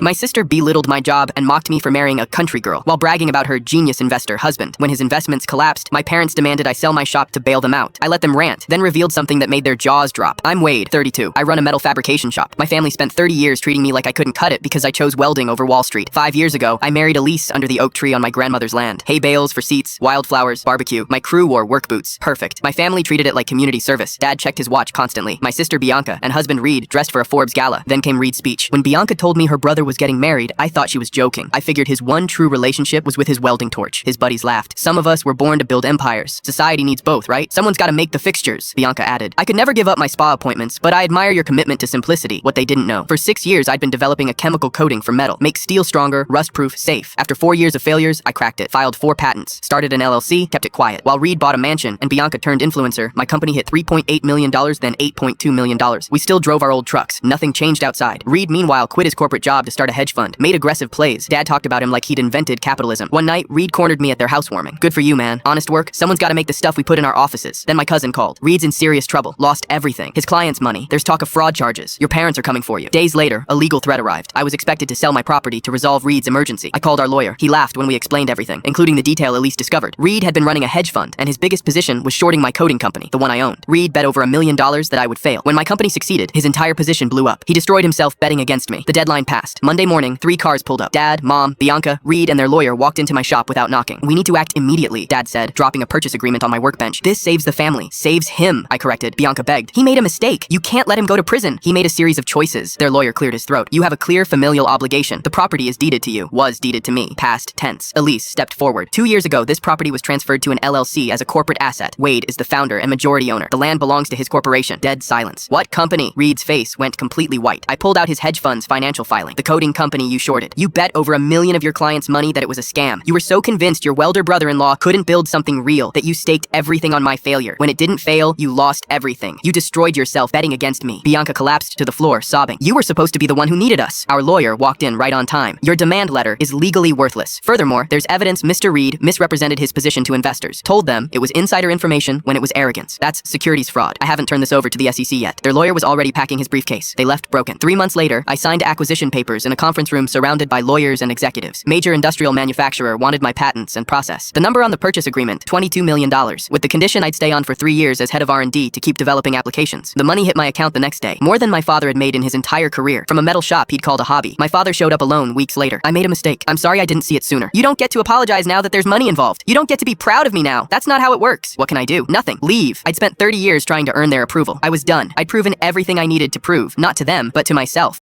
My sister belittled my job and mocked me for marrying a country girl while bragging about her genius investor husband. When his investments collapsed, my parents demanded I sell my shop to bail them out. I let them rant, then revealed something that made their jaws drop. I'm Wade, 32. I run a metal fabrication shop. My family spent 30 years treating me like I couldn't cut it because I chose welding over Wall Street. 5 years ago, I married Elise under the oak tree on my grandmother's land. Hay bales for seats, wildflowers, barbecue. My crew wore work boots. Perfect. My family treated it like community service. Dad checked his watch constantly. My sister Bianca and husband Reed dressed for a Forbes gala. Then came Reed's speech. When Bianca told me her brother was getting married, I thought she was joking. I figured his one true relationship was with his welding torch. His buddies laughed. Some of us were born to build empires. Society needs both, right? Someone's gotta make the fixtures, Bianca added. I could never give up my spa appointments, but I admire your commitment to simplicity, what they didn't know. For 6 years, I'd been developing a chemical coating for metal. Make steel stronger, rust-proof, safe. After 4 years of failures, I cracked it. Filed 4 patents. Started an LLC, kept it quiet. While Reed bought a mansion and Bianca turned influencer, my company hit $3.8 million, then $8.2 million. We still drove our old trucks. Nothing changed outside. Reed, meanwhile, quit his corporate job to start a hedge fund. Made aggressive plays. Dad talked about him like he'd invented capitalism. One night, Reed cornered me at their housewarming. Good for you, man. Honest work. Someone's gotta make the stuff we put in our offices. Then my cousin called. Reed's in serious trouble. Lost everything. His client's money. There's talk of fraud charges. Your parents are coming for you. Days later, a legal threat arrived. I was expected to sell my property to resolve Reed's emergency. I called our lawyer. He laughed when we explained everything, including the detail Elise discovered. Reed had been running a hedge fund, and his biggest position was shorting my coating company, the one I owned. Reed bet over $1 million that I would fail. When my company succeeded, his entire position blew up. He destroyed himself betting against me. The deadline passed. Monday morning, 3 cars pulled up. Dad, Mom, Bianca, Reed, and their lawyer walked into my shop without knocking. We need to act immediately, Dad said, dropping a purchase agreement on my workbench. This saves the family. Saves him, I corrected. Bianca begged. He made a mistake. You can't let him go to prison. He made a series of choices. Their lawyer cleared his throat. You have a clear familial obligation. The property is deeded to you. Was deeded to me. Past tense. Elise stepped forward. 2 years ago, this property was transferred to an LLC as a corporate asset. Wade is the founder and majority owner. The land belongs to his corporation. Dead silence. What company? Reed's face went completely white. I pulled out his hedge fund's financial filing. The coating company you shorted. You bet over $1 million of your clients' money that it was a scam. You were so convinced your welder brother-in-law couldn't build something real that you staked everything on my failure. When it didn't fail, you lost everything. You destroyed yourself betting against me. Bianca collapsed to the floor, sobbing. You were supposed to be the one who needed us. Our lawyer walked in right on time. Your demand letter is legally worthless. Furthermore, there's evidence Mr. Reed misrepresented his position to investors. Told them it was insider information when it was arrogance. That's securities fraud. I haven't turned this over to the SEC yet. Their lawyer was already packing his briefcase. They left broken. 3 months later, I signed acquisition papers in a conference room surrounded by lawyers and executives. Major industrial manufacturer wanted my patents and process. The number on the purchase agreement, $22 million, with the condition I'd stay on for 3 years as head of R&D to keep developing applications. The money hit my account the next day. More than my father had made in his entire career. From a metal shop he'd called a hobby. My father showed up alone weeks later. I made a mistake. I'm sorry I didn't see it sooner. You don't get to apologize now that there's money involved. You don't get to be proud of me now. That's not how it works. What can I do? Nothing. Leave. I'd spent 30 years trying to earn their approval. I was done. I'd proven everything I needed to prove, not to them, but to myself.